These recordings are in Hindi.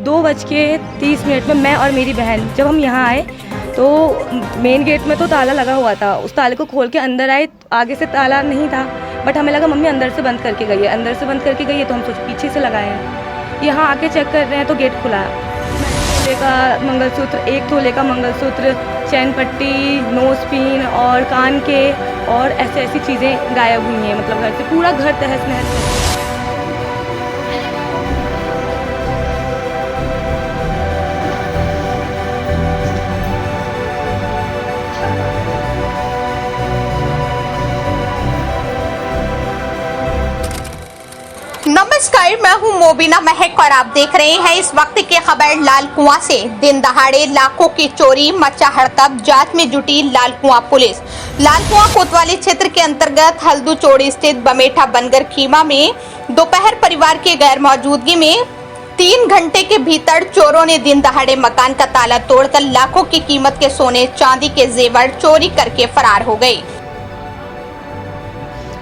2:30 में मैं और मेरी बहन जब हम यहाँ आए तो मेन गेट में तो ताला लगा हुआ था। उस ताले को खोल के अंदर आए, आगे से ताला नहीं था, बट हमें लगा मम्मी अंदर से बंद करके गई है, अंदर से बंद करके गई है, तो हम सोचे पीछे से लगाए हैं। यहाँ आके चेक कर रहे हैं तो गेट खुला है। तोले का मंगलसूत्र, 1 तोले का मंगलसूत्र, चैन पट्टी, नोज पिन और कान के और ऐसी चीज़ें गायब हुई हैं। मतलब घर से पूरा घर तहस नहस है। नमस्कार, मैं हूं मोबिना महक और आप देख रहे हैं इस वक्त की खबर लाल कुआं से। दिन दहाड़े लाखों की चोरी, मचा हड़कंप, जांच में जुटी लाल कुआं पुलिस। लाल कुआं कोतवाली क्षेत्र के अंतर्गत हल्दू चोड़ी स्थित बमेठा बनगर खीमा में दोपहर परिवार की गैर मौजूदगी में 3 घंटे के भीतर चोरों ने दिन दहाड़े मकान का ताला तोड़कर लाखों की कीमत के सोने चांदी के जेवर चोरी करके फरार हो गए।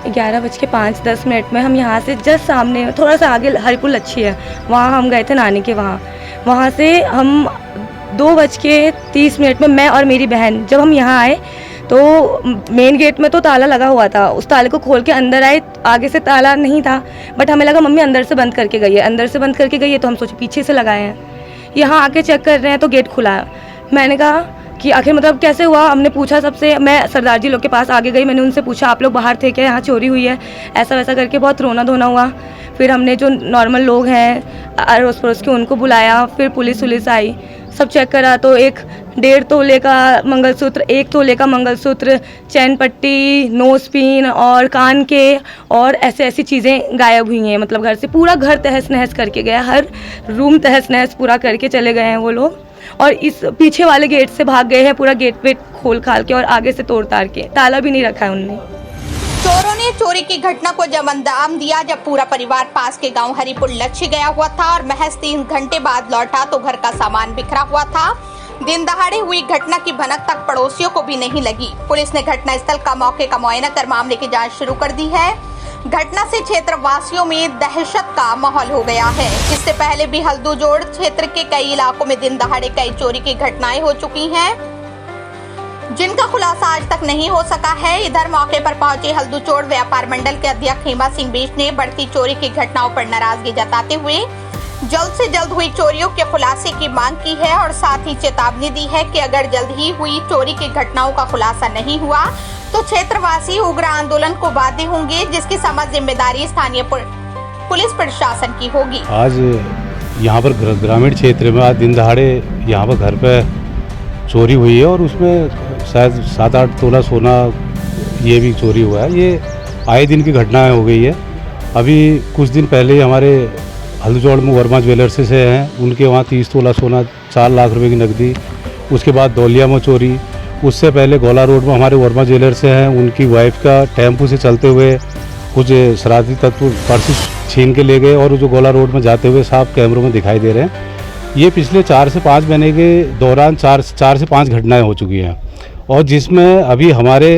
11:05 में हम यहाँ से जस्ट सामने थोड़ा सा आगे हरिपुर अच्छी है, वहाँ हम गए थे नानी के वहाँ से हम 2:30 में मैं और मेरी बहन जब हम यहाँ आए तो मेन गेट में तो ताला लगा हुआ था। उस ताले को खोल के अंदर आए, आगे से ताला नहीं था, बट हमें लगा मम्मी अंदर से बंद करके गई है, अंदर से बंद करके गई है, तो हम सोचे पीछे से लगाए हैं। यहाँ आके चेक कर रहे हैं तो गेट खुला है। मैंने कहा कि आखिर मतलब कैसे हुआ। हमने पूछा सबसे, मैं सरदार जी लोग के पास आगे गई, मैंने उनसे पूछा आप लोग बाहर थे क्या, यहाँ चोरी हुई है, ऐसा वैसा करके बहुत रोना धोना हुआ। फिर हमने जो नॉर्मल लोग हैं अड़ोस पड़ोस के उनको बुलाया, फिर पुलिस आई, सब चेक करा तो 1.5 तोले का मंगलसूत्र, 1 तोले का मंगलसूत्र, चैन पट्टी, नोज पिन और कान के और ऐसी चीज़ें गायब हुई हैं। मतलब घर से पूरा घर तहस नहस करके गया, हर रूम तहस नहस पूरा करके चले गए हैं वो लोग। और इस पीछे वाले गेट से भाग गए हैं, पूरा गेट पे खोल खाल के और आगे से तोड़ ताड़ के, ताला भी नहीं रखा है उनने। चोरों ने चोरी की घटना को जब अंजाम दिया, जब पूरा परिवार पास के गांव हरिपुर लक्ष्य गया हुआ था और महज 3 घंटे बाद लौटा तो घर का सामान बिखरा हुआ था। दिन दहाड़े हुई घटना की भनक तक पड़ोसियों को भी नहीं लगी। पुलिस ने घटनास्थल का मौके का मुआयना कर मामले की जांच शुरू कर दी है। घटना से क्षेत्र वासियों में दहशत का माहौल हो गया है। इससे पहले भी हल्दू जोड़ क्षेत्र के कई इलाकों में दिन दहाड़े कई चोरी की घटनाएं हो चुकी हैं, जिनका खुलासा आज तक नहीं हो सका है। इधर मौके पर पहुंचे हल्दू चोड़ व्यापार मंडल के अध्यक्ष हेमा सिंह बीच ने बढ़ती चोरी की घटनाओं पर नाराजगी जताते हुए जल्द से जल्द हुई चोरियों के खुलासे की मांग की है और साथ ही चेतावनी दी है कि अगर जल्द ही हुई चोरी की घटनाओं का खुलासा नहीं हुआ तो क्षेत्रवासी उग्र आंदोलन को बाध्य होंगे, जिसकी समझ जिम्मेदारी स्थानीय पुलिस प्रशासन की होगी। आज यहाँ पर ग्रामीण क्षेत्र में आज दिन दहाड़े यहाँ पर घर पे चोरी हुई है और उसमें शायद 7-8 तोला सोना ये भी चोरी हुआ है। ये आए दिन की घटनाएं हो गई है। अभी कुछ दिन पहले हमारे हल्दूचौड़ में वर्मा ज्वेलर्स से हैं, उनके वहाँ 30 तोला सोना, 4 लाख रुपए की नकदी। उसके बाद दौलिया में चोरी। उससे पहले गोला रोड में हमारे वर्मा ज्वेलर्स से हैं, उनकी वाइफ का टेम्पू से चलते हुए कुछ शरारती तत्व पर्स छीन के ले गए और जो गोला रोड में जाते हुए साफ कैमरों में दिखाई दे रहे हैं। ये पिछले 4 से 5 महीने के दौरान 4 से 5 घटनाएं हो चुकी हैं और जिसमें अभी हमारे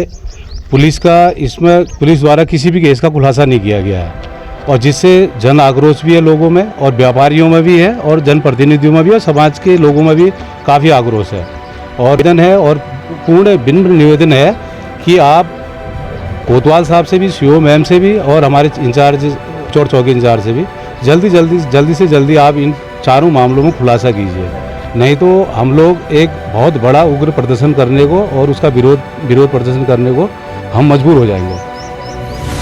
पुलिस द्वारा किसी भी केस का खुलासा नहीं किया गया है और जिससे जन आक्रोश भी है लोगों में और व्यापारियों में भी है और जनप्रतिनिधियों में भी और समाज के लोगों में भी काफ़ी आक्रोश है और निवेदन है और पूर्ण विनम्र निवेदन है कि आप कोतवाल साहब से भी, सीओ मैम से भी और हमारे इंचार्ज चोर चौकी इंचार्ज से भी जल्दी से जल्दी आप इन चारों मामलों में खुलासा कीजिए, नहीं तो हम लोग एक बहुत बड़ा उग्र प्रदर्शन करने को और उसका विरोध प्रदर्शन करने को हम मजबूर हो जाएंगे।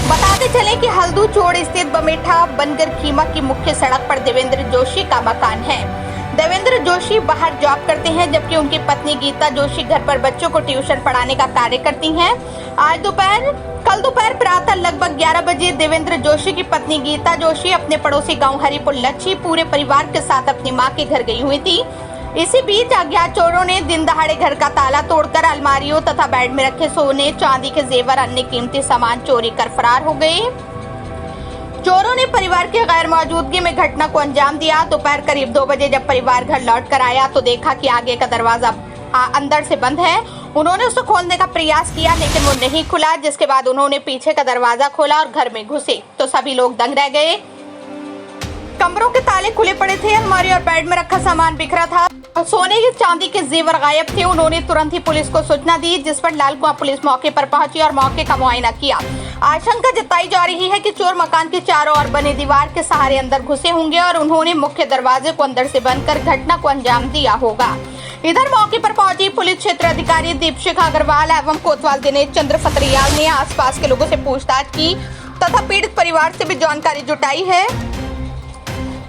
बताते चले कि हल्दू चोड़ स्थित बमेठा बनगर खीमा की मुख्य सड़क पर देवेंद्र जोशी का मकान है। देवेंद्र जोशी बाहर जॉब करते हैं, जबकि उनकी पत्नी गीता जोशी घर पर बच्चों को ट्यूशन पढ़ाने का कार्य करती हैं। कल दोपहर प्रातः लगभग 11 बजे देवेंद्र जोशी की पत्नी गीता जोशी अपने पड़ोसी गांव हरिपुर लच्छी पूरे परिवार के साथ अपनी मां के घर गई हुई थी। इसी बीच अज्ञात चोरों ने दिन दहाड़े घर का ताला तोड़कर अलमारियों तथा बेड में रखे सोने, चांदी के जेवर, अन्य कीमती सामान चोरी कर फरार हो गए। चोरों ने परिवार की गैर मौजूदगी में घटना को अंजाम दिया। दोपहर करीब 2 बजे जब परिवार घर लौट कर आया तो देखा कि आगे का दरवाजा अंदर से बंद है। उन्होंने उसे खोलने का प्रयास किया लेकिन वो नहीं खुला, जिसके बाद उन्होंने पीछे का दरवाजा खोला और घर में घुसे तो सभी लोग दंग रह गए। कमरों के ताले खुले पड़े थे, अलमारी और बेड में रखा सामान बिखरा था। सोने के चांदी के जेवर गायब थे। उन्होंने तुरंत ही पुलिस को सूचना दी, जिस पर लालकुआं पुलिस मौके पर पहुंची और मौके का मुआयना किया। आशंका जताई जा रही है कि चोर मकान के चारों ओर बने दीवार के सहारे अंदर घुसे होंगे और उन्होंने मुख्य दरवाजे को अंदर से बंद कर घटना को अंजाम दिया होगा। इधर मौके पर पहुंची पुलिस क्षेत्र अधिकारी दीपशिखा अग्रवाल एवं कोतवाल दिनेश चंद्र फतरियाल ने आसपास के लोगों से पूछताछ की तथा पीड़ित परिवार से भी जानकारी जुटाई है।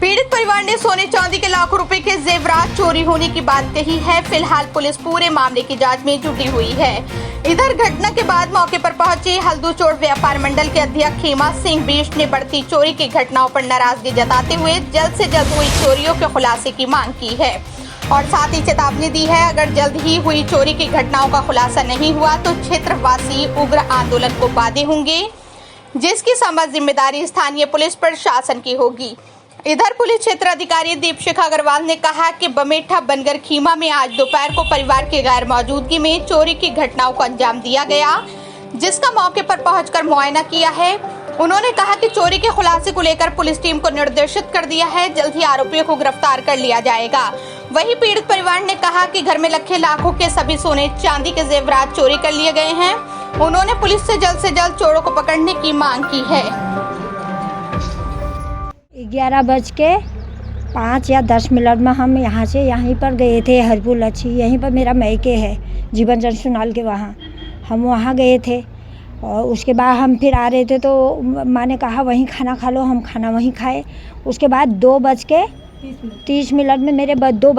पीड़ित परिवार ने सोने चांदी के लाखों रुपए के जेवरात चोरी होने की बात कही है। फिलहाल पुलिस पूरे मामले की जांच में जुटी हुई है। इधर घटना के बाद मौके पर पहुंचे हल्दू चोर व्यापार मंडल के अध्यक्ष खेमा सिंह बिष्ट ने बढ़ती चोरी की घटनाओं पर नाराजगी जताते हुए जल्द से जल्द हुई चोरियों के खुलासे की मांग की है और साथ ही चेतावनी दी है, अगर जल्द ही हुई चोरी की घटनाओं का खुलासा नहीं हुआ तो क्षेत्रवासी उग्र आंदोलन को बाधे होंगे, जिसकी समझ जिम्मेदारी स्थानीय पुलिस प्रशासन की होगी। इधर पुलिस क्षेत्र अधिकारी दीपशिखा अग्रवाल ने कहा कि बमेठा बनगर खीमा में आज दोपहर को परिवार की गैर मौजूदगी में चोरी की घटनाओं को अंजाम दिया गया, जिसका मौके पर पहुंचकर मुआयना किया है। उन्होंने कहा कि चोरी के खुलासे को लेकर पुलिस टीम को निर्देशित कर दिया है, जल्द ही आरोपियों को गिरफ्तार कर लिया जाएगा। वहीं पीड़ित परिवार ने कहा कि घर में रखे लाखों के सभी सोने चांदी के जेवरात चोरी कर लिए गए हैं। उन्होंने पुलिस से जल्द चोरों को पकड़ने की मांग की है। 11:05 या 10 मिनट में हम यहाँ से यहीं पर गए थे हरिपुर लच्छी, यहीं पर मेरा मैके है जीवन जन सुनाल के वहाँ। हम वहाँ गए थे और उसके बाद हम फिर आ रहे थे तो माँ ने कहा वहीं खाना खा लो, हम खाना वहीं खाए। उसके बाद 2:30 में मेरे 2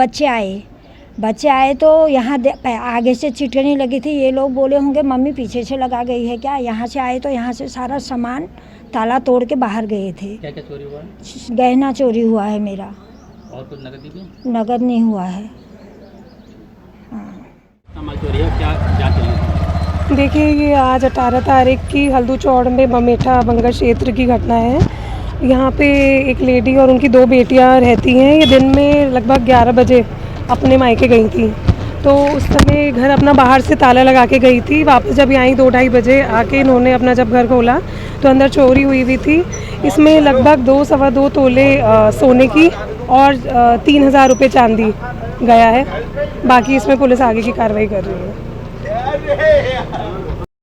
बच्चे आए तो यहाँ आगे से चिटकनी लगी थी। ये लोग बोले होंगे मम्मी पीछे से लगा गई है क्या। यहाँ से आए तो यहाँ से सारा सामान ताला तोड़ के बाहर गए थे। क्या क्या चोरी हुआ है? गहना चोरी हुआ है मेरा। और कुछ नगद भी? नगद नहीं हुआ है। हाँ। सामान चोरी है, क्या जांच चल रही है? देखिए, ये आज 18 तारीख की हल्दू चौड़ में बमेठा बंगर क्षेत्र की घटना है। यहाँ पे एक लेडी और उनकी 2 बेटियाँ रहती हैं। ये दिन में लगभग 11 बजे अपने मायके गई थी, तो उस समय घर अपना बाहर से ताला लगा के गई थी। वापस जब आई 2-2:30 बजे आके इन्होंने अपना जब घर खोला तो अंदर चोरी हुई थी। इसमें लगभग 2-2.25 तोले सोने की और 3,000 रुपये चांदी गया है। बाकी इसमें पुलिस आगे की कार्रवाई कर रही है।